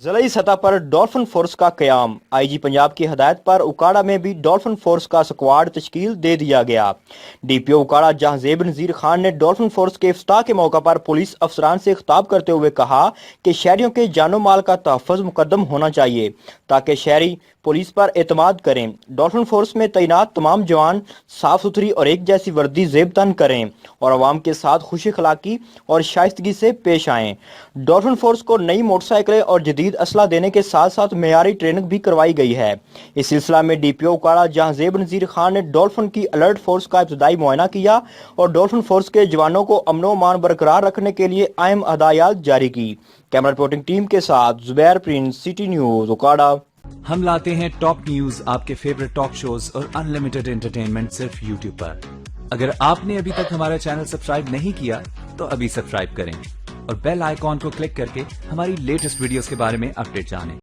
ضلعی سطح پر dolphin force کا قیام IG پنجاب کی ہدایت پر اکاڑا میں بھی ڈولفن فورس کا سکواڈ تشکیل دے دیا گیا۔ DPO اکاڑا جہانزیب نذیر خان نے ڈولفن فورس کے افتتاح کے موقع پر پولیس افسران سے خطاب کرتے ہوئے کہا کہ شہریوں کے جان و مال کا تحفظ مقدم ہونا چاہیے تاکہ شہری پولیس پر اعتماد کریں۔ ڈولفن فورس میں تعینات تمام جوان صاف ستھری اور ایک جیسی وردی زیب تن کریں اور عوام کے ساتھ خوش اخلاقی اور شائستگی سے پیش آئیں۔ ڈولفن فورس کو نئی موٹر سائیکلیں اور جدید اسلحہ دینے کے ساتھ ساتھ معیاری ٹریننگ بھی کروائی گئی ہے۔ اس سلسلہ میں DPO اکاڑا جہانزیب نذیر خان نے ڈولفن کی الرٹ فورس کا ابتدائی معائنہ کیا اور ڈولفن فورس کے جوانوں کو امن و امان برقرار رکھنے کے لیے اہم ہدایات جاری کی۔ کیمرہ رپورٹنگ ٹیم کے ساتھ زبیر پرنس، سٹی نیوز، اکاڑا۔ ہم لاتے ہیں ٹاپ نیوز، آپ کے فیورٹ ٹاک شوز اور انلمیٹڈ انٹرٹینمنٹ صرف YouTube پر۔ اگر آپ نے ابھی تک ہمارا چینل سبسکرائب نہیں کیا تو ابھی سبسکرائب کریں اور بیل آئیکن کو کلک کر کے ہماری لیٹسٹ ویڈیوز کے بارے میں اپڈیٹ جانیں۔